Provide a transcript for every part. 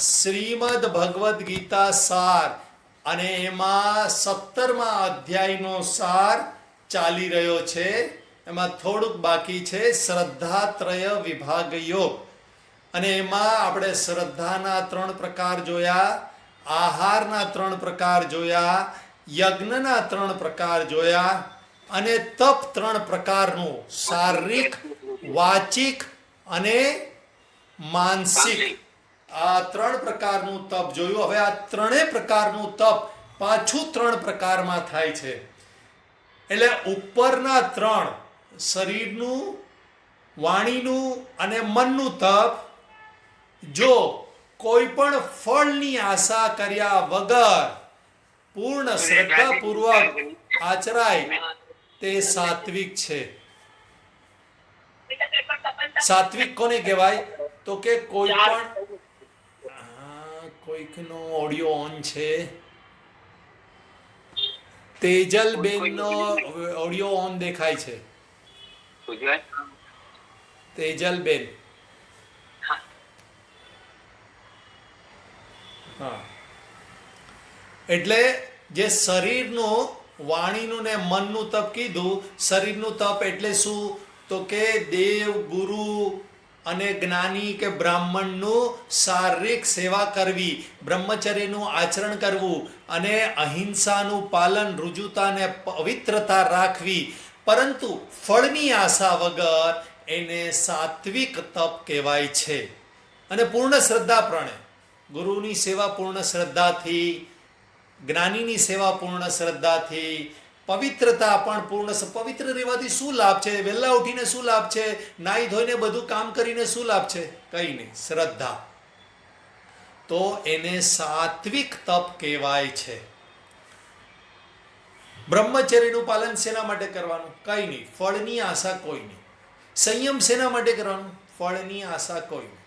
શ્રીમદ ભગવદ્ ગીતા સાર અને એમાં 17મા અધ્યાયનો સાર ચાલી રહ્યો છે. એમાં થોડુંક બાકી છે શ્રદ્ધાત્રય વિભાગ યોગ, અને એમાં આપણે શ્રદ્ધાના 3 પ્રકાર જોયા, આહારના 3 પ્રકાર જોયા, યજ્ઞના 3 પ્રકાર જોયા, અને તપ 3 પ્રકારનું શારીરિક, વાચિક અને માનસિક, આ 3 પ્રકારનું તપ જોયું. હવે આ 3 પ્રકારનું તપ પાછું 3 પ્રકારમાં થાય છે. એટલે ઉપરના 3 શરીરનું, વાણીનું અને મનનું તપ જો કોઈ પણ ફળની આશા કર્યા વગર પૂર્ણ શ્રદ્ધાપૂર્વક આચરાય તે સાત્વિક છે. સાત્વિક કોને કહેવાય? તો કે કોઈ પણ કોઈકનો ઓડિયો ઓન છે. તેજલબેનનો ઓડિયો ઓન દેખાય છે. તેજલબેન, હા. એટલે જે શરીરનું, વાણીનું ને મનનું તપ કીધું. શરીરનું તપ એટલે શું? તો કે દેવ, ગુરુ અને જ્ઞાની કે બ્રાહ્મણનું શારીરિક સેવા કરવી, બ્રહ્મચર્યનું આચરણ કરવું અને અહિંસાનું પાલન, ઋજુતા અને પવિત્રતા રાખવી, પરંતુ ફળની આશા વગર, એને સાત્વિક તપ કહેવાય છે. અને પૂર્ણ શ્રદ્ધાપણે ગુરુની સેવા પૂર્ણ શ્રદ્ધાથી, જ્ઞાનીની સેવા પૂર્ણ શ્રદ્ધાથી, પવિત્રતા પણ પૂર્ણ. પવિત્ર રહેવાથી શું લાભ છે? વહેલા ઉઠીને શું લાભ છે? નાહી ધોઈને બધું કામ કરીને શું લાભ છે? કંઈ નહીં, શ્રદ્ધા. તો એને સાત્વિક તપ કહેવાય છે. બ્રહ્મચર્યનું પાલન શેના માટે કરવાનું? કંઈ નહીં, ફળની આશા કોઈ નહીં. સંયમ શેના માટે કરવાનું? ફળની આશા કોઈ નહીં.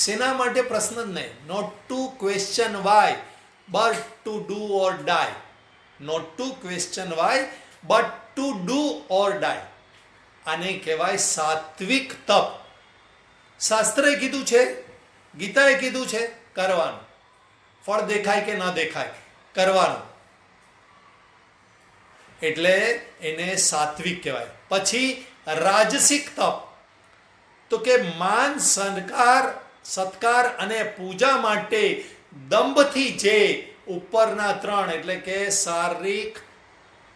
શેના માટે? પ્રશ્ન જ નહીં. Not to question why but to do or die. Not to question why, but to do or die. આને કહેવાય સાત્વિક તપ. શાસ્ત્રએ કીધું છે, ગીતાએ કીધું છે, કરવાનું. ફળ દેખાય કે ન દેખાય, કરવાનું. એટલે એને સાત્વિક કહેવાય. પછી રાજસિક તપ, તો કે માન, સત્કાર અને પૂજા માટે દંભથી જે ઉપરના 3 એટલે કે શારીરિક,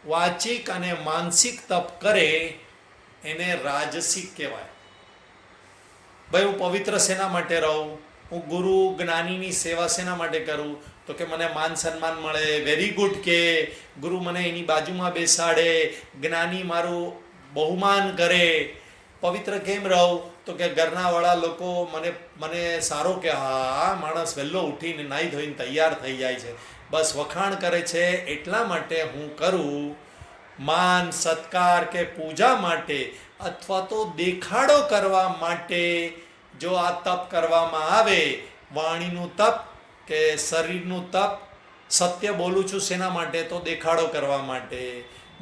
વાચિક અને માનસિક તપ કરે એને રાજસિક કહેવાય. ભાઈ હું પવિત્ર શેના માટે રહું? હું ગુરુ જ્ઞાનીની સેવા શેના માટે કરું? તો કે મને માન સન્માન મળે, વેરી ગુડ, કે ગુરુ મને એની બાજુમાં બેસાડે, જ્ઞાની મારું બહુમાન કરે. પવિત્ર કેમ રહું? તો કે ઘરના વાળા લોકો મને સારો કે હા, માણસ વહેલો ઉઠીને નાહી ધોઈને તૈયાર થઈ જાય છે, બસ વખાણ કરે છે, એટલા માટે હું કરું. માન, સત્કાર કે પૂજા માટે અથવા તો દેખાડો કરવા માટે જો આ તપ કરવામાં આવે, વાણીનું તપ કે શરીરનું તપ, સત્ય બોલું છું શેના માટે? તો દેખાડો કરવા માટે.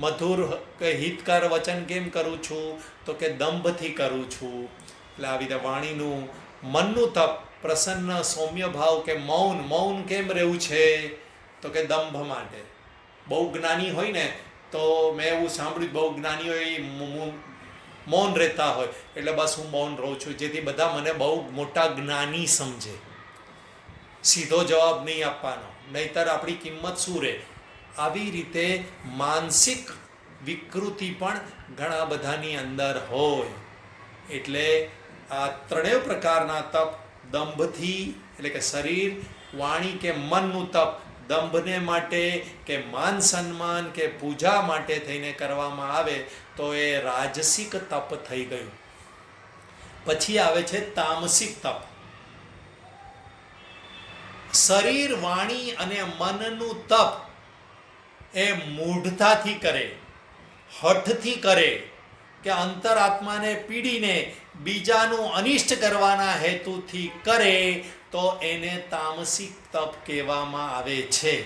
મધુર કે હિતકાર વચન કેમ કરું છું? તો કે દંભથી કરું છું. એટલે આવી રીતે વાણીનું, મનનું તપ, પ્રસન્ન સૌમ્ય ભાવ કે મૌન કેમ રહેવું છે? તો કે દંભ માટે. બહુ જ્ઞાની હોય ને, તો મેં એવું સાંભળ્યું, બહુ જ્ઞાની હોય મૌન રહેતા હોય, એટલે બસ હું મૌન રહું છું, જેથી બધા મને બહુ મોટા જ્ઞાની સમજે. સીધો જવાબ નહીં આપવાનો, નહીતર આપણી કિંમત શું રહે? આવી રીતે માનસિક વિકૃતિ પણ ઘણા બધાની અંદર હોય. એટલે આ 3 પ્રકારના તપ દંભથી, એટલે કે શરીર, વાણી કે મનનું તપ દંભને માટે કે માન સન્માન કે પૂજા માટે થઈને કરવામાં આવે તો એ રાજસિક તપ થઈ ગયું. પછી આવે છે તામસિક તપ. શરીર, વાણી અને મનનું તપ એ મૂઢતાથી કરે, હઠથી કરે, કે અંતરાત્માને પીડીને બીજાનું અનિષ્ટ કરવાના હેતુથી કરે, તો એને તામસિક તપ કહેવામાં આવે છે.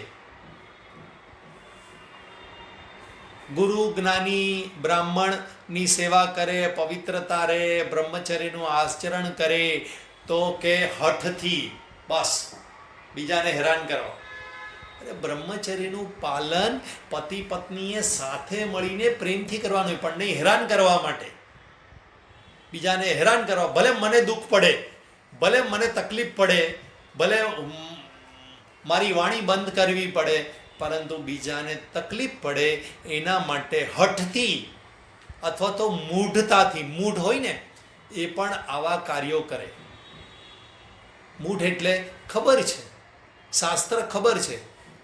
ગુરુ, જ્ઞાની, બ્રાહ્મણની સેવા કરે, પવિત્રતા રહે, બ્રહ્મચર્યનું આચરણ કરે, તો કે હઠથી, બસ બીજાને હેરાન કરવા. અરે બ્રહ્મચર્યનું પાલન પતિ પત્નીએ સાથે મળીને પ્રેમથી કરવાનું હોય, પણ નહીં હેરાન કરવા માટે. બીજાને હેરાન કરવા, ભલે મને દુઃખ પડે, ભલે મને તકલીફ પડે, ભલે મારી વાણી બંધ કરવી પડે, પરંતુ બીજાને તકલીફ પડે એના માટે હઠથી અથવા તો મૂઢતાથી, મૂઢ હોય ને એ પણ આવા કાર્યો કરે. મૂઢ એટલે ખબર છે, શાસ્ત્ર ખબર છે,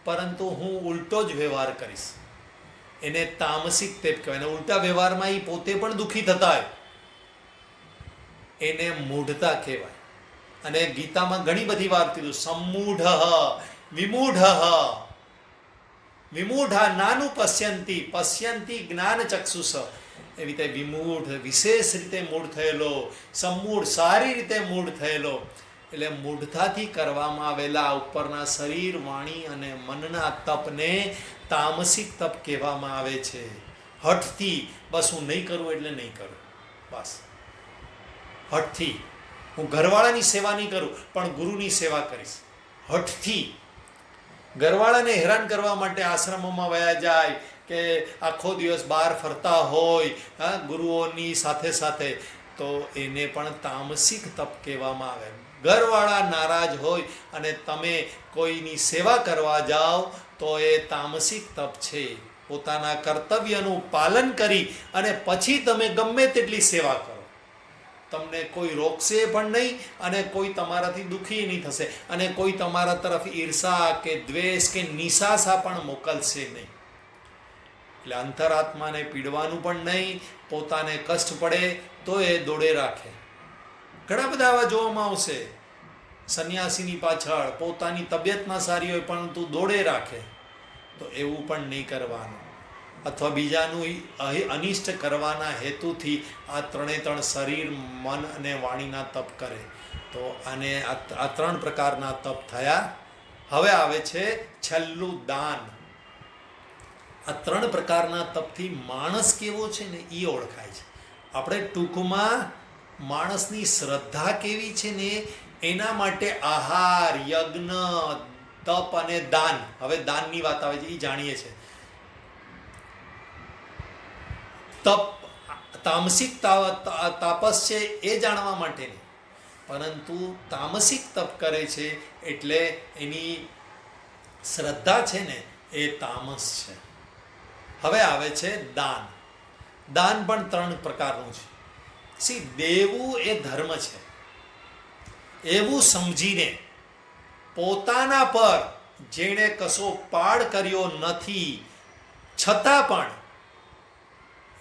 પરંતુ હું ઉલટો જ વ્યવહાર કરીશ, એને તામસિક તેપ કહેવાય. અને ઉલટા વ્યવહારમાં એ પોતે પણ દુઃખી થતા હોય, એને મૂઢતા કહેવાય. અને ગીતામાં ઘણી બધી વાર કીધું, સમ્મૂઢ વિમૂઢ વિમૂઢા નાનું પશ્યંતી પશ્યંતી જ્ઞાન ચક્ષુષ. એવી રીતે વિમૂઢ વિશેષ રીતે મૂઢ થયેલો, સમ્મૂઢ સારી રીતે મૂઢ થયેલો. એટલે મૂઢતાથી કરવામાં આવેલા ઉપરના શરીર, વાણી અને મનના તપને તામસિક તપ કહેવામાં આવે છે. હઠથી બસ હું નહીં કરું એટલે નહીં કરું, બસ હઠથી. હું ઘરવાળાની સેવા નહીં કરું પણ ગુરુની સેવા કરીશ, હઠથી. ઘરવાળાને હેરાન કરવા માટે આશ્રમોમાં વયા જાય કે આખો દિવસ બહાર ફરતા હોય ગુરુઓની સાથે સાથે, તો એને પણ તામસિક તપ કહેવામાં આવે. ઘરવાળા નારાજ હોય અને તમે કોઈની સેવા કરવા જાઓ તો એ તામસિક તપ છે. પોતાના કર્તવ્યનું પાલન કરી અને પછી તમે ગમે તેટલી સેવા કરો, તમને કોઈ રોકશે પણ નહીં અને કોઈ તમારાથી દુઃખી નહીં થશે, અને કોઈ તમારા તરફ ઈર્ષા કે દ્વેષ કે નિશાસા પણ મોકલશે નહીં. એટલે અંતરાત્માને પીડવાનું પણ નહીં, પોતાને કષ્ટ પડે તો એ દોડે રાખે. ઘણા બધા આવા જોવામાં આવશે, સંન્યાસીની પાછળ પોતાની તબિયત ના સારી હોય પરંતુ દોડે રાખે, તો એવું પણ નહીં કરવાનું. અથવા બીજાનું અનિષ્ટ કરવાના હેતુથી આ ત્રણ શરીર, મન અને વાણીના તપ કરે, તો આને આ 3 પ્રકારના તપ થયા. હવે આવે છે છેલ્લું દાન. આ 3 પ્રકારના તપથી માણસ કેવો છે ને એ ઓળખાય છે. આપણે ટૂંકમાં માણસની શ્રદ્ધા કેવી છે ને એના માટે આહાર, યજ્ઞ, તપ અને દાન. હવે દાનની વાત આવે છે એ જાણીએ છીએ. તપ તામસિક તાપસ છે એ જાણવા માટે નહીં, પરંતુ તામસિક તપ કરે છે એટલે એની શ્રદ્ધા છે ને એ તામસ છે. હવે આવે છે દાન. દાન પણ 3 પ્રકારનું છે. દેવું એ ધર્મ છે. એવું સમજીને પોતાના પર જેણે કશો પાડ કર્યો નથી છતાં પણ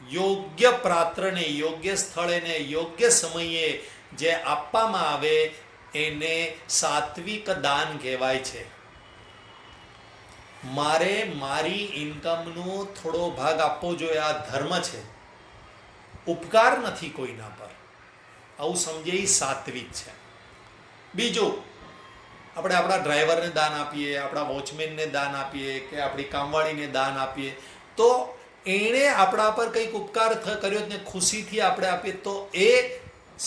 યોગ્ય પાત્રને, યોગ્ય સ્થળે, યોગ્ય સમયે જે આપવામાં આવે એને સાત્વિક દાન કહેવાય છે. મારે મારી ઇન્કમનો થોડો ભાગ આપવો જોઈએ, આ ધર્મ છે, ઉપકાર નથી કોઈના પર, આવું સમજે એ સાત્વિક છે. બીજું, આપણે આપણા ડ્રાઈવરને દાન આપીએ, આપણા વોચમેનને દાન આપીએ કે આપણી કામવાળીને દાન આપીએ, તો એણે આપણા પર કંઈક ઉપકાર કર્યો ને ખુશીથી આપણે આપીએ તો એ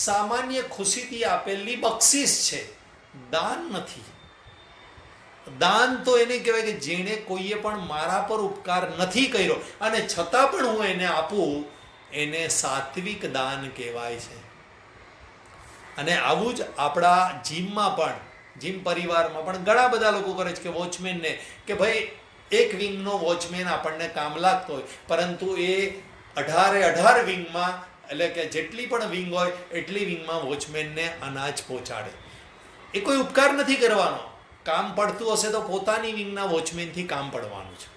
સામાન્ય ખુશીથી આપેલી બક્ષિસ છે, દાન નથી. દાન તો એને કહેવાય કે જેણે કોઈએ પણ મારા પર ઉપકાર નથી કર્યો અને છતાં પણ હું એને આપું, એને સાત્વિક દાન કહેવાય છે. અને આવું જ આપણા જીમમાં પણ, જીમ પરિવારમાં પણ ઘણા બધા લોકો કરે છે કે વોચમેનને કે ભાઈ એક વિંગનો વોચમેન આપણને કામ લાગતો હોય, પરંતુ એ 18 વિંગમાં, એટલે કે જેટલી પણ વિંગ હોય એટલી વિંગમાં વોચમેનને અનાજ પહોંચાડે. એ કોઈ ઉપકાર નથી કરવાનો, કામ પડતું હશે તો પોતાની વિંગના વોચમેનથી કામ પડવાનું છે,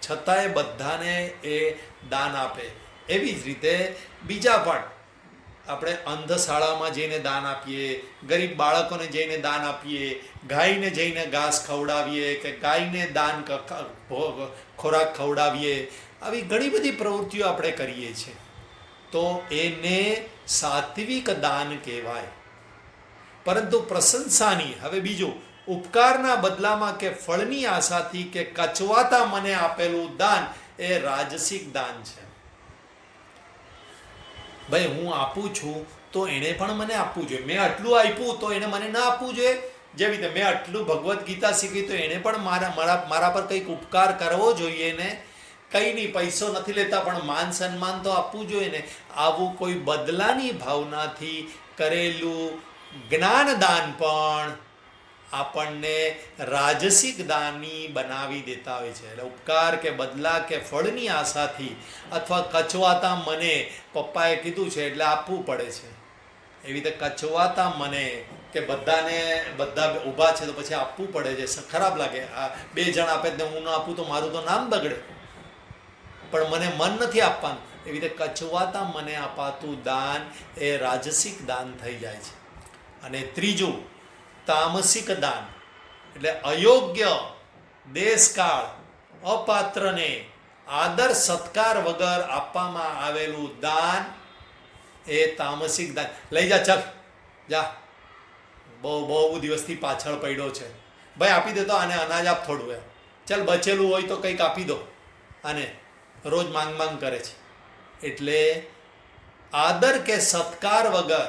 છતાંય બધાને એ દાન આપે. એવી જ રીતે બીજા પણ, આપણે અંધશાળામાં જઈને દાન આપીએ, ગરીબ બાળકોને જઈને દાન આપીએ, ગાયને જઈને ઘાસ ખવડાવીએ કે ગાયને દાન ખોરાક ખવડાવીએ, આવી ઘણી બધી પ્રવૃત્તિઓ આપણે કરીએ છીએ, તો એને સાત્વિક દાન કહેવાય. પરંતુ પ્રશંસાની, હવે બીજું, ઉપકારના બદલામાં કે ફળની આશાથી કે કચવાતા મને આપેલું દાન એ રાજસિક દાન છે. ભાઈ હું આપું છું તો એણે પણ મને આપવું જોઈએ, મેં આટલું આપ્યું તો એને મને ના આપવું જોઈએ, જેવી રીતે મેં આટલું ભગવદ્ ગીતા શીખી તો એણે પણ મારા પર કંઈક ઉપકાર કરવો જોઈએ ને. કંઈ નહીં, પૈસો નથી લેતા પણ માન સન્માન તો આપવું જોઈએ ને. આવું કોઈ બદલાની ભાવનાથી કરેલું જ્ઞાનદાન પણ આપણને રાજસિક દાની બનાવી દેતા હોય છે. એટલે ઉપકાર કે બદલા કે ફળની આશાથી અથવા કચવાતા મને પપ્પાએ કીધું છે એટલે આપવું પડે છે, એવી રીતે કચવાતા મને કે બધા ઊભા છે તો પછી આપવું પડે છે. ખરાબ લાગે, આ 2 જણ આપે ને હું ન આપું તો મારું તો નામ બગડે, પણ મને મન નથી આપવાનું. એવી રીતે કચવાતા મને અપાતું દાન એ રાજસિક દાન થઈ જાય છે. અને ત્રીજું તામસિક દાન, એટલે અયોગ્ય દેશકાળ અપાત્રને આદર સત્કાર વગર આપવામાં આવેલું દાન એ તામસિક દાન. લઈ જા, ચાલ જા, બહુ દિવસથી પાછળ પડ્યો છે ભાઈ, આપી દે તો આને અનાજ આપ થોડું, એમ ચાલ બચેલું હોય તો કંઈક આપી દો આને, રોજ માંગ કરે છે. એટલે આદર કે સત્કાર વગર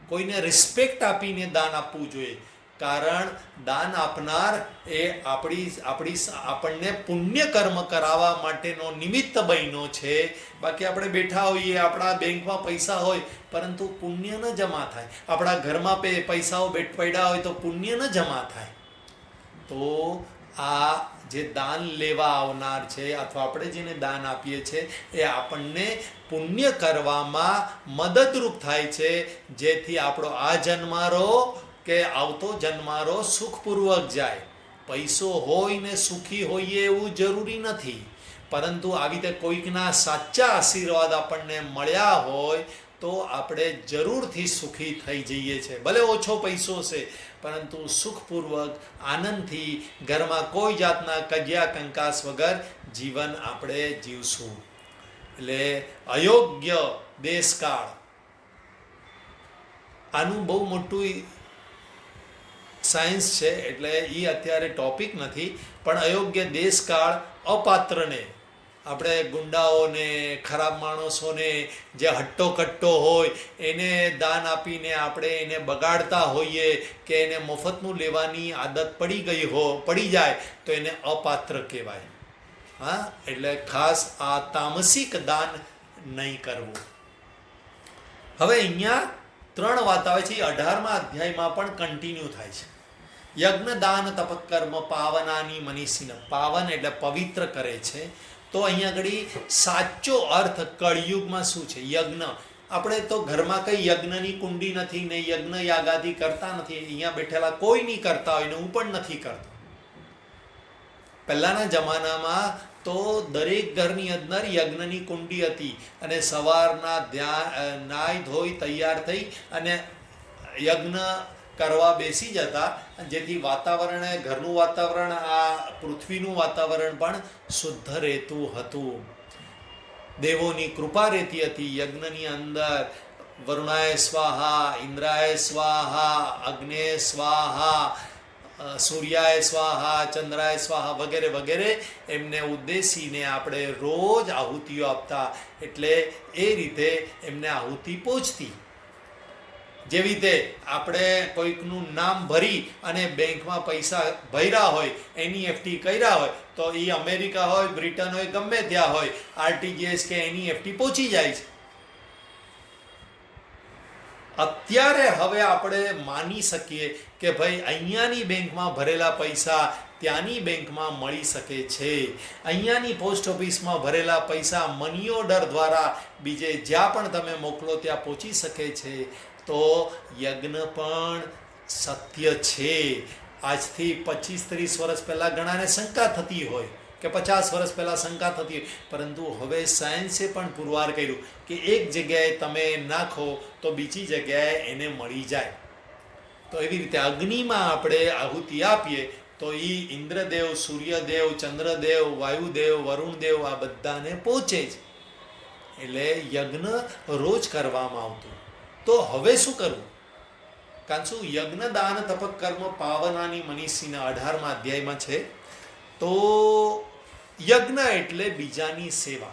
કોઈને રિસ્પેક્ટ આપીને દાન આપવું જોઈએ. કારણ દાન આપનાર એ આપણને પુણ્ય કર્મ કરાવવા માટેનો નિમિત્ત બન્યો છે. બાકી આપણે બેઠા હોઈએ, આપણા બેંકમાં પૈસા હોય પરંતુ પુણ્ય ન જમા થાય, આપણા ઘરમાં પૈસાઓ પડ્યા હોય તો પુણ્ય ન જમા થાય. તો આ જે દાન લેવા આવનાર છે અથવા આપણે જેને દાન આપીએ છીએ એ આપણને પુણ્ય કરવામાં મદદરૂપ થાય છે, જેથી આપણો આ જન્મારો કે આવતો જન્મારો સુખપૂર્વક જાય. પૈસો હોય ને સુખી હોઈએ એવું જરૂરી નથી, પરંતુ આવી રીતે કોઈકના સાચા આશીર્વાદ આપણને મળ્યા હોય તો આપણે જરૂરથી સુખી થઈ જઈએ છીએ. ભલે ઓછો પૈસો છે પરંતુ સુખપૂર્વક આનંદથી ઘરમાં કોઈ જાતના કજિયા કંકાસ વગર જીવન આપણે જીવશું. એટલે અયોગ્ય દેશકાળ, આનું બહુ મોટું સાયન્સ છે, એટલે એ અત્યારે ટોપિક નથી. પણ અયોગ્ય દેશકાળ અપાત્રને, આપણે ગુંડાઓને, ખરાબ માણસોને, જે હટ્ટો કટ્ટો હોય એને દાન આપીને આપણે એને બગાડતા હોઈએ કે એને મફતનું લેવાની આદત પડી જાય તો એને અપાત્ર કહેવાય. હા, એટલે ખાસ આ તામસિક દાન નહીં કરવું. હવે અહીંયા 3 વાત આવે છે, 18મા અધ્યાયમાં પણ કન્ટિન્યુ થાય છે. યજ્ઞ દાન તપકર્મ પાવનાની મનીષિન, પાવન એટલે પવિત્ર કરે છે. તો અહીંયા આગળ સાચો અર્થ કળિયુગમાં શું છે? યજ્ઞ. આપણે તો ઘરમાં કંઈ યજ્ઞની કુંડી નથી ને યજ્ઞ યાગાદી કરતા નથી. અહીંયા બેઠેલા કોઈ નહીં કરતા હોય ને હું પણ નથી કરતો. પહેલાના જમાનામાં તો દરેક ઘરની અંદર યજ્ઞની કુંડી હતી અને સવારના નાહી ધોઈ તૈયાર થઈ અને યજ્ઞ કરવા બેસી જતા, જેથી વાતાવરણ, ઘરનું વાતાવરણ, આ પૃથ્વીનું વાતાવરણ પણ શુદ્ધ રહેતું હતું. દેવોની કૃપા રહેતી હતી યજ્ઞની અંદર. વરુણાય સ્વાહા, ઇન્દ્રાય સ્વાહા, અગ્નેય સ્વાહા, સૂર્યાય સ્વાહા, ચંદ્રાય સ્વાહા વગેરે વગેરે એમને ઉદ્દેશીને આપણે રોજ આહુતિઓ આપતા. એટલે એ રીતે એમને આહુતિ પહોંચતી. જેવી રીતે આપણે કોઈકનું નામ ભરી અને બેંકમાં પૈસા ભર્યા હોય, NEFT કર્યા હોય તો એ અમેરિકા હોય, બ્રિટન હોય, ગમે ત્યાં હોય, RTGS કે NEFT પહોંચી જાય છે. અત્યારે હવે આપણે માની શકીએ કે ભાઈ અહીંયાની બેંકમાં ભરેલા પૈસા ત્યાંની બેંકમાં મળી શકે છે. અહીંયાની પોસ્ટ ઓફિસમાં ભરેલા પૈસા મની ઓર્ડર દ્વારા બીજે જ્યાં પણ તમે મોકલો ત્યાં પહોંચી શકે છે. તો યજ્ઞ પણ સત્ય છે. આજથી 25-30 વર્ષ પહેલાં ઘણાને શંકા થતી હોય કે 50 વર્ષ પહેલાં શંકા થતી હોય, પરંતુ હવે સાયન્સે પણ પુરવાર કર્યું કે એક જગ્યાએ તમે નાખો તો બીજી જગ્યાએ એને મળી જાય. તો એવી રીતે અગ્નિમાં આપણે આહુતિ આપીએ તો એ ઇન્દ્રદેવ, સૂર્યદેવ, ચંદ્રદેવ, વાયુદેવ, વરુણદેવ આ બધાને પહોંચે જ. એટલે યજ્ઞ રોજ કરવામાં આવતું. તો હવે શું કરવું? કારણ શું? યજ્ઞ દાન તપક કર્મ પાવનાની મનીષીના 18મા અધ્યાયમાં છે. તો યજ્ઞ એટલે બીજાની સેવા.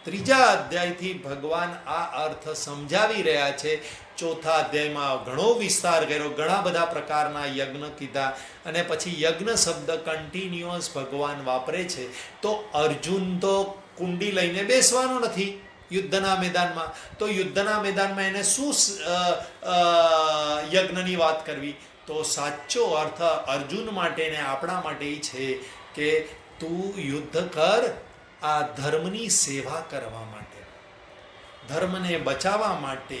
3જા અધ્યાયથી ભગવાન આ અર્થ સમજાવી રહ્યા છે ચોથા અધ્યાયમાં ઘણો વિસ્તાર કર્યો, ઘણા બધા પ્રકારના યજ્ઞ કીધા, અને પછી યજ્ઞ શબ્દ કન્ટિન્યુઅસ ભગવાન વાપરે છે. તો અર્જુન તો કુંડી લઈને બેસવાનો નથી યુદ્ધના મેદાનમાં, તો યુદ્ધના મેદાનમાં એને શું યજ્ઞની વાત કરવી? તો સાચો અર્થ અર્જુન માટે ને આપણા માટે એ છે કે તું યુદ્ધ કર આ ધર્મની સેવા કરવા માટે, ધર્મને બચાવવા માટે,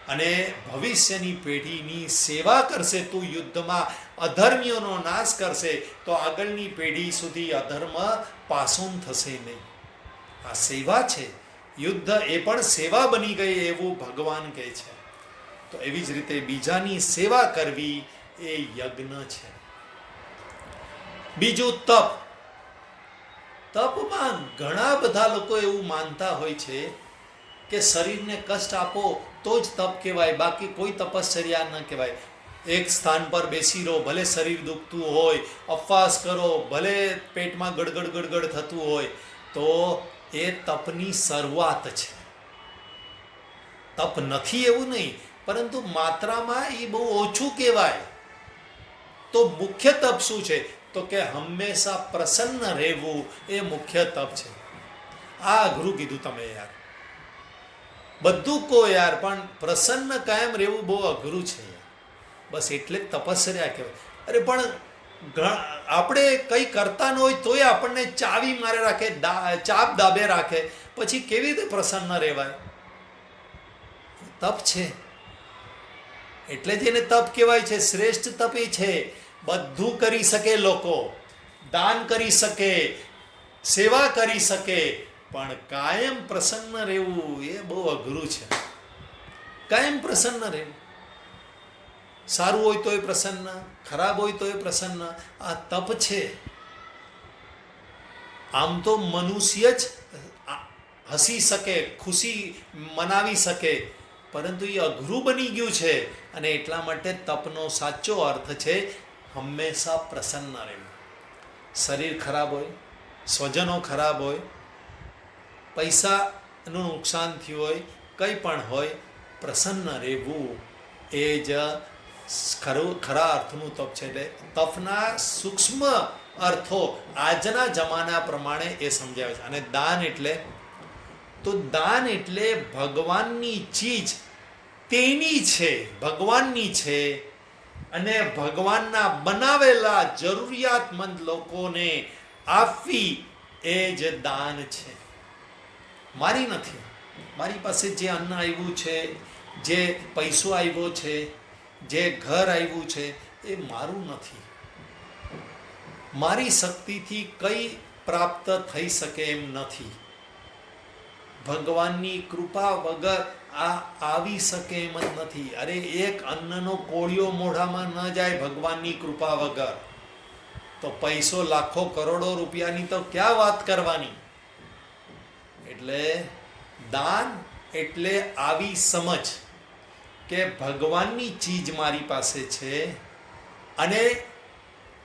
અને ભવિષ્યની પેઢીની સેવા કરશે તું યુદ્ધમાં, અધર્મીઓનો નાશ કરશે તો આગળની પેઢી સુધી અધર્મ પાસોન થશે નહીં. આ સેવા છે, યુદ્ધ એ પણ સેવા બની ગઈ એવું ભગવાન કહે છે. તો એવી જ રીતે બીજાની સેવા કરવી એ યજ્ઞ છે. બીજું તપ. તપમાં ઘણા બધા લોકો એવું માનતા હોય છે કે શરીરને કષ્ટ આપો તો જ તપ કહેવાય, બાકી કોઈ તપશ્ચર્યા ન કહેવાય. એક સ્થાન પર બેસી રહો, ભલે શરીર દુખતું હોય, ઉપવાસ કરો, ભલે પેટમાં ગડગડ ગડગડ થતું હોય, તો એ તપની શરૂઆત છે. તપ નથી એવું નહીં, પરંતુ માત્રામાં એ બહુ ઓછું કહેવાય. તો મુખ્ય તપ શું છે? તો કે હંમેશા પ્રસન્ન રહેવું એ મુખ્ય તપ છે. આ અઘરું કીધું તમે યાર, બધું કહો યાર, પણ પ્રસન્ન કાયમ રહેવું બહુ અઘરું છે યાર. બસ એટલે જ તપશ્ચર્યા કહેવાય. અરે પણ આપણે કંઈ કરતા ન હોય તોય આપણને ચાવી મારે રાખે, ચાપ દાબે રાખે, પછી કેવી રીતે પ્રસન્ન રહેવાય? તપ છે એટલે જ એને તપ કહેવાય છે. શ્રેષ્ઠ તપ એ છે બધું કરી શકે, લોકો દાન કરી શકે, સેવા કરી શકે, પણ કાયમ પ્રસન્ન રહેવું એ બહુ અઘરું છે. કાયમ પ્રસન્ન રહેવું, સારું હોય તોય પ્રસન્ન, ખરાબ હોય તોય પ્રસન્ન, આ તપ છે. આમ તો મનુષ્ય જ હસી શકે, ખુશી મનાવી શકે, પરંતુ એ અઘરું બની ગયું છે. અને એટલા માટે તપનો સાચો અર્થ છે હંમેશા પ્રસન્ન રહેવું. શરીર ખરાબ હોય, સ્વજનો ખરાબ હોય, પૈસાનું નુકસાન થયું હોય, કંઈ પણ હોય, પ્રસન્ન રહેવું એ જ ખરા અર્થનું તપ છે. એટલે તપના સૂક્ષ્મ અર્થો આજના જમાના પ્રમાણે એ સમજાવે છે. અને દાન એટલે, તો દાન એટલે ભગવાનની ચીજ તેની છે, ભગવાનની છે, અને ભગવાનના બનાવેલા જરૂરિયાતમંદ લોકોને આપવી એ જ દાન છે. મારી નથી. મારી પાસે જે અન્ન આવ્યું છે, જે પૈસો આવ્યો છે, જે ઘર આવ્યું છે, એ મારું નથી. મારી શક્તિથી કંઈ પ્રાપ્ત થઈ શકે એમ નથી. ભગવાનની કૃપા વગર આ આવી શકે એમ જ નથી. અરે એક અન્નનો કોળિયો મોઢામાં ન જાય ભગવાનની કૃપા વગર, તો પૈસો લાખો કરોડો રૂપિયાની તો ક્યાં વાત કરવાની. એટલે દાન એટલે આવી સમજ કે ભગવાનની ચીજ મારી પાસે છે અને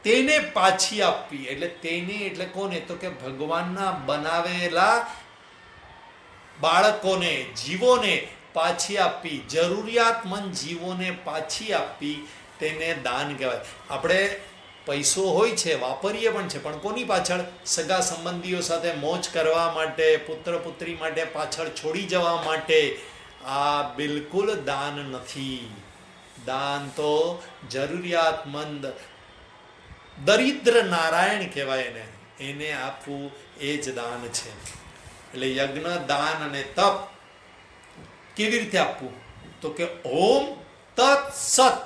તેને પાછી આપવી. એટલે તેને એટલે કોને? તો કે ભગવાનના બનાવેલા બાળકોને, જીવોને પાછી આપવી, જરૂરિયાતમંદ જીવોને પાછી આપવી, તેને દાન કહેવાય. આપણે પૈસો હોય છે, વાપરીએ પણ છે, પણ કોની પાછળ? સગા સંબંધીઓ સાથે મોજ કરવા માટે, પુત્ર પુત્રી માટે પાછળ છોડી જવા માટે. આ બિલકુલ દાન નથી. દાન તો જરૂરિયાતમંદ દરિદ્ર નારાયણ કહેવાય એને આપવું એ જ દાન છે. એટલે યજ્ઞ, દાન અને તપ કેવી રીતે આપવું? તો કે ઓમ તત્ સત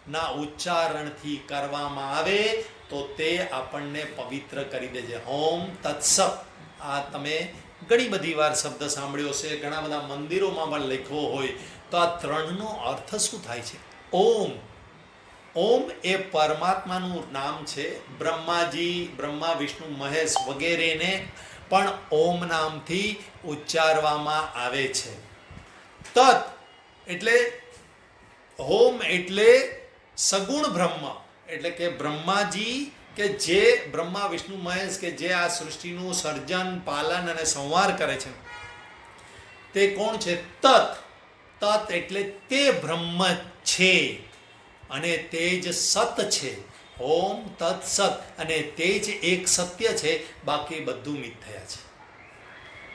ના ઉચ્ચારણથી કરવામાં આવે તો તે આપણને પવિત્ર કરી દે છે. ઓમ તત્સત, આ તમે ઘણી બધી વાર શબ્દ સાંભળ્યો છે, ઘણા બધા મંદિરોમાં પણ લખ્યો હોય. તો આ ત્રણનો અર્થ શું થાય છે? ઓમ. ઓમ એ પરમાત્માનું નામ છે. બ્રહ્માજી, બ્રહ્મા, વિષ્ણુ, મહેશ વગેરેને પણ ઓમ નામથી ઉચ્ચારવામાં આવે છે. તત એટલે ઓમ એટલે સગુણ બ્રહ્મ, એટલે કે બ્રહ્માજી કે જે બ્રહ્મા, વિષ્ણુ, મહેશ કે જે આ સૃષ્ટિનું સર્જન, પાલન અને સંહાર કરે છે, તે કોણ છે? તત. તત એટલે તે બ્રહ્મ છે અને તે જ સત છે. ઓમ તત્ સત, અને તે જ એક સત્ય છે, બાકી બધું મિથ્યા છે.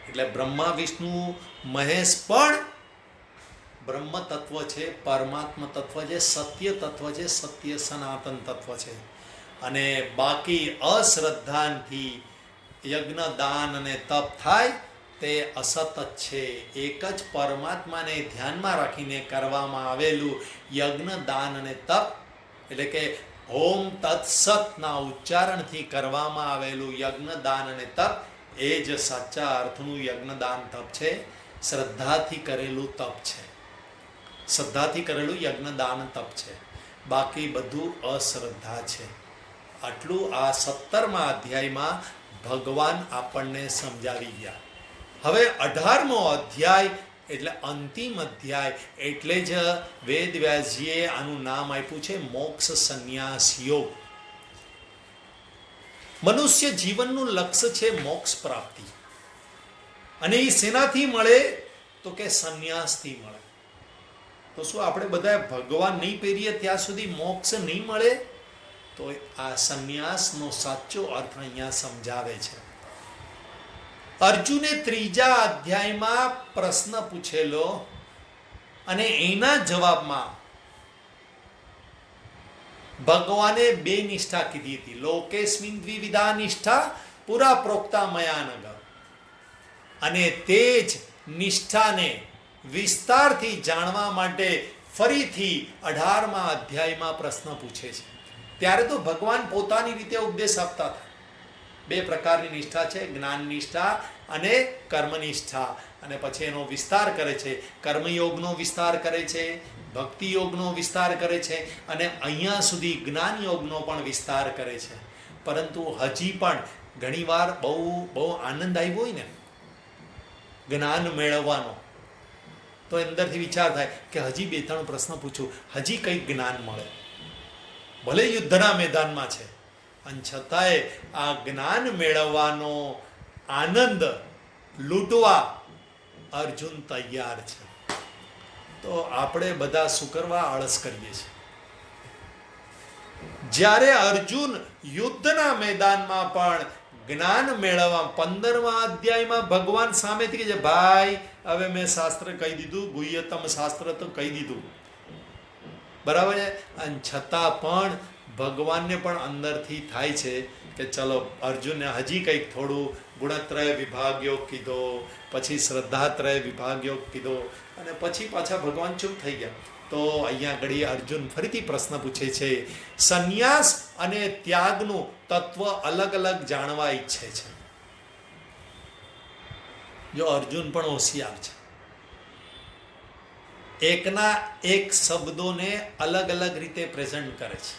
એટલે બ્રહ્મા વિષ્ણુ મહેશ પણ બ્રહ્મ તત્વ છે, પરમાત્મા તત્વ છે, સત્ય તત્વ છે, સત્ય સનાતન તત્વ છે. અને બાકી અશ્રદ્ધાથી યજ્ઞ દાન અને તપ થાય તે અસત જ છે. એક જ પરમાત્માને ધ્યાનમાં રાખીને કરવામાં આવેલું યજ્ઞ દાન અને તપ, એટલે કે ઓમ તત્સતના ઉચ્ચારણથી કરવામાં આવેલું યજ્ઞ દાન અને તપ એ જ સાચા અર્થનું યજ્ઞ દાન તપ છે. શ્રદ્ધાથી કરેલું તપ છે, શ્રદ્ધાથી કરેલું યજ્ઞ દાન તપ છે, બાકી બધું અશ્રદ્ધા છે. આટલું આ 17મા અધ્યાયમાં ભગવાન આપણને સમજાવી ગયા. હવે 18મો અધ્યાય એટલે અંતિમ અધ્યાય, એટલે જ વેદ વ્યાસજીએ આનું નામ આપ્યું છે મોક્ષ સંન્યાસ યોગ. મનુષ્ય જીવનનું લક્ષ્ય છે મોક્ષ પ્રાપ્તિ, અને એ શેનાથી મળે તો કે સંન્યાસથી મળે. તો શું આપણે બધા ભગવાન નહીં પહેરીએ ત્યાં સુધી મોક્ષ નહીં મળે? તો આ સંન્યાસનો સાચો અર્થ અહીંયા સમજાવે છે. અર્જુને 3જા અધ્યાયમાં પ્રશ્ન પૂછેલો અને એના જવાબમાં ભગવાને 2 નિષ્ઠા કીધી હતી. લોકેસ્મિન દ્વિવિધા નિષ્ઠા પુરા પ્રોક્તા મયા નગ. અને તે જ નિષ્ઠાને વિસ્તારથી જાણવા માટે ફરીથી 18મા અધ્યાયમાં પ્રશ્ન પૂછે છે. ત્યારે તો ભગવાન પોતાની રીતે ઉપદેશ આપતા હતા. 2 પ્રકારની નિષ્ઠા છે, જ્ઞાન નિષ્ઠા અને કર્મનિષ્ઠા. અને પછી એનો વિસ્તાર કરે છે, કર્મયોગનો વિસ્તાર કરે છે, ભક્તિ યોગનો વિસ્તાર કરે છે, અને અહીંયા સુધી જ્ઞાન યોગનો પણ વિસ્તાર કરે છે. પરંતુ હજી પણ ઘણીવાર બહુ આનંદ આવ્યો હોય ને જ્ઞાન મેળવવાનો, તો અંદરથી વિચાર થાય કે હજી 2-3 પ્રશ્ન પૂછું, હજી કંઈક જ્ઞાન મળે. ભલે યુદ્ધના મેદાનમાં છે, અને છતાંય આ જ્ઞાન મેળવવાનો આનંદ લૂંટવા અર્જુન તૈયાર છે. તો આપણે બધા શું કરવા આળસ કરીએ છીએ? જ્યારે અર્જુન યુદ્ધના મેદાનમાં પણ જ્ઞાન મેળવવા 15મા અધ્યાયમાં ભગવાન સામેથી કહે છે, ભાઈ હવે મેં શાસ્ત્ર કહી દીધું, ગુહ્યતમ શાસ્ત્ર તો કહી દીધું, બરાબર છે. અને છતાં પણ ભગવાનને પણ અંદરથી થાય છે કે ચલો અર્જુનને હજી કંઈક થોડું ગુણત્રય વિભાગયોગ કીધો, પછી શ્રદ્ધાત્રય વિભાગયોગ કીધો, અને પછી પાછા ભગવાન ચૂપ થઈ ગયા. તો અહીંયા ઘડી અર્જુન ફરીથી પ્રશ્ન પૂછે છે. સંન્યાસ અને ત્યાગનું તત્વ અલગ અલગ જાણવા ઈચ્છે છે. જો અર્જુન પણ હોશિયાર છે, એકના એક શબ્દોને અલગ અલગ રીતે પ્રેઝન્ટ કરે છે.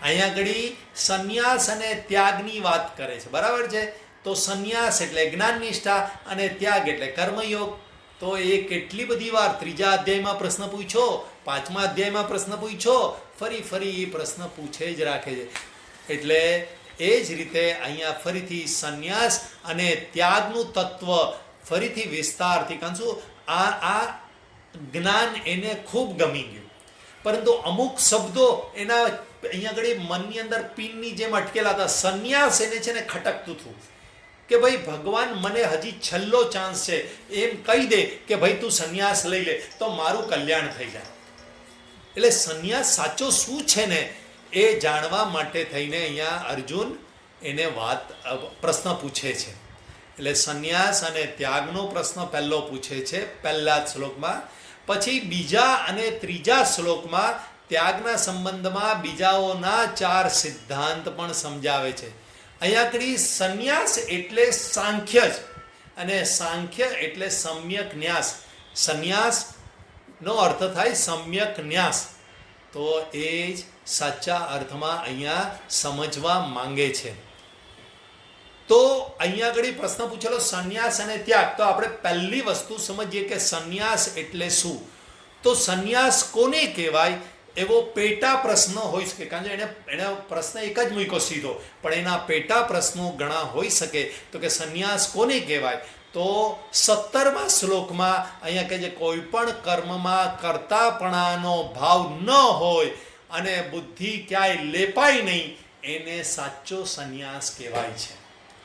અહીંયા ઘડી સંન્યાસ અને ત્યાગની વાત કરે છે, બરાબર છે. તો સંન્યાસ એટલે જ્ઞાન નિષ્ઠા અને ત્યાગ એટલે કર્મયોગ. તો એ કેટલી બધી વાર 3જા અધ્યાયમાં પ્રશ્ન પૂછ્યો, 5મા અધ્યાયમાં પ્રશ્ન પૂછ્યો, ફરી એ પ્રશ્ન પૂછે જ રાખે છે. એટલે એ જ રીતે અહીંયા ફરીથી સંન્યાસ અને ત્યાગનું તત્વ ફરીથી વિસ્તારથી, કારણ શું આ જ્ઞાન એને ખૂબ ગમી ગયું, પરંતુ અમુક શબ્દો એના અહીંયા આગળ મનની અંદર પિનની જેમ અટકેલા હતા. સંન્યાસ એને છે ને ખટકતું હતું કે ભાઈ ભગવાન મને હજી છેલ્લો ચાન્સ છે, એમ કહી દે કે ભાઈ તું સંન્યાસ લઈ લે તો મારું કલ્યાણ થઈ જાય. એટલે સંન્યાસ સાચો શું છે ને એ જાણવા માટે થઈને અહીંયા અર્જુન એને પ્રશ્ન પૂછે છે. એટલે સંન્યાસ અને ત્યાગનો પ્રશ્ન પહેલો પૂછે છે 1લા જ શ્લોકમાં. પછી 2જા અને 3જા શ્લોકમાં ત્યાગના સંબંધમાં બીજાઓના 4 સિદ્ધાંત પણ સમજાવે છે. અહીંયા આગળ સંન્યાસ એટલે સાંખ્ય જ, અને સાંખ્ય એટલે સમ્યક ન્યાસ. સંન્યાસનો અર્થ થાય સમ્યક ન્યાસ. તો એ જ સાચા અર્થમાં અહીંયા સમજવા માંગે છે. તો અહીંયા આગળ પ્રશ્ન પૂછેલો સંન્યાસ અને ત્યાગ. તો આપણે પહેલી વસ્તુ સમજીએ કે સંન્યાસ એટલે શું. તો સંન્યાસ કોને કહેવાય એવો પેટા પ્રશ્ન હોઈ શકે, કારણ કે એને પ્રશ્ન એક જ મૂક્યો સીધો, પણ એના પેટા પ્રશ્નો ઘણા હોઈ શકે. તો કે સંન્યાસ કોને કહેવાય? તો તો 17મા શ્લોકમાં અહીંયા કહે છે કોઈ પણ કર્મમાં કર્તાપણાનો ભાવ ન હોય અને બુદ્ધિ ક્યાંય લેપાય નહીં, એને સાચો સંન્યાસ કહેવાય છે.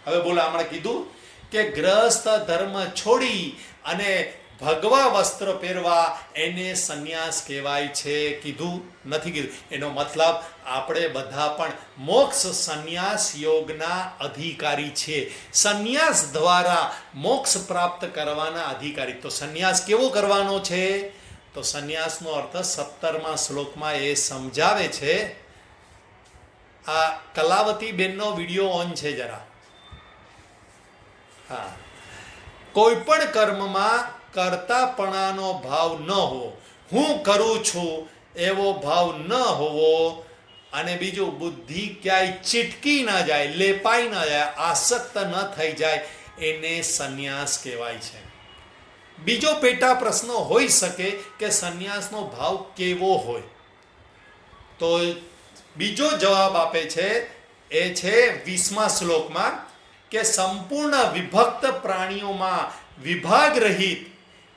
હવે બોલો, હમણાં કીધું કે ગ્રહસ્થ ધર્મ છોડી અને ભગવા વસ્ત્ર પહેરવા એને સંન્યાસ કહેવાય છે. કીધું નથી કીધું? એનો મતલબ આપણે બધા પણ મોક્ષ સંન્યાસ યોગના અધિકારી છે. સંન્યાસ દ્વારા મોક્ષ પ્રાપ્ત કરવાના અધિકારી. તો સંન્યાસ કેવો કરવાનો છે? તો સંન્યાસનો અર્થ 17મા શ્લોકમાં એ સમજાવે છે. આ કલાવતી બેનનો વિડીયો ઓન છે જરા. હા, કોઈ પણ કર્મમાં કર્તાપણાનો ભાવ ન હોવો, હું કરું છું એવો ભાવ ન હોવો, અને બીજું બુદ્ધિ ક્યાંય ચીટકી ન જાય, લેપાઈ ન જાય, આસક્ત ન થઈ જાય, એને સંન્યાસ કહેવાય છે. બીજો પેટા પ્રશ્ન હોઈ શકે કે સંન્યાસનો ભાવ કેવો હોય? તો બીજો જવાબ આપે છે એ છે 20મા શ્લોકમાં કે સંપૂર્ણ વિભક્ત પ્રાણીઓમાં વિભાગ રહિત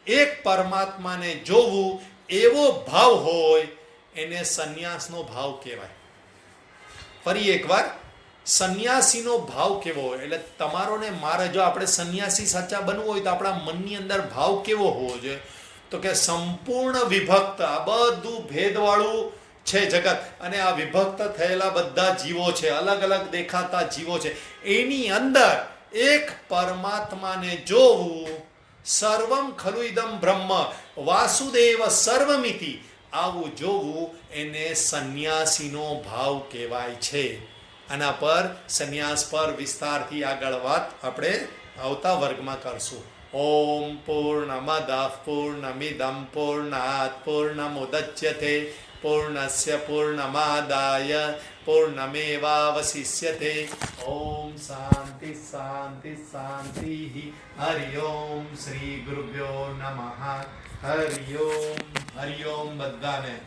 એક પરમાત્માને જોવું એવો ભાવ હોય, એને સંન્યાસનો ભાવ કહેવાય. ફરી એકવાર, સંન્યાસીનો ભાવ કેવો હોય? એટલે તમારો ને મારે, જો આપણે સંન્યાસી સાચા બનવું હોય તો આપણા મનની અંદર ભાવ કેવો હોવો જોઈએ? તો કે સંપૂર્ણ વિભક્ત, આ બધું ભેદવાળું છે જગત, અને આ વિભક્ત થયેલા બધા જીવો છે, અલગ અલગ દેખાતા જીવો છે, એની અંદર એક પરમાત્માને જોવું. સર્વમ ખલુ ઇદમ બ્રહ્મ વાસુદેવ સર્વમિતિ, આવું જોવું, એને સંન્યાસીનો ભાવ કહેવાય છે. આના પર, સંન્યાસ પર વિસ્તારથી આગળ વાત આપણે આવતા વર્ગમાં કરશું. ઓમ પૂર્ણમદઃ પૂર્ણમિદં પૂર્ણાત પૂર્ણમુદચ્યતે પૂર્ણસ્ય પૂર્ણમાદાય પૂર્ણમેવાવશિષ્યતે. ઓમ શાંતિ શાંતિ શાંતિ. હરિ ઓમ. શ્રી ગુરુભ્યો નમઃ. હરિ ઓમ. હરિ ઓમ બધાને.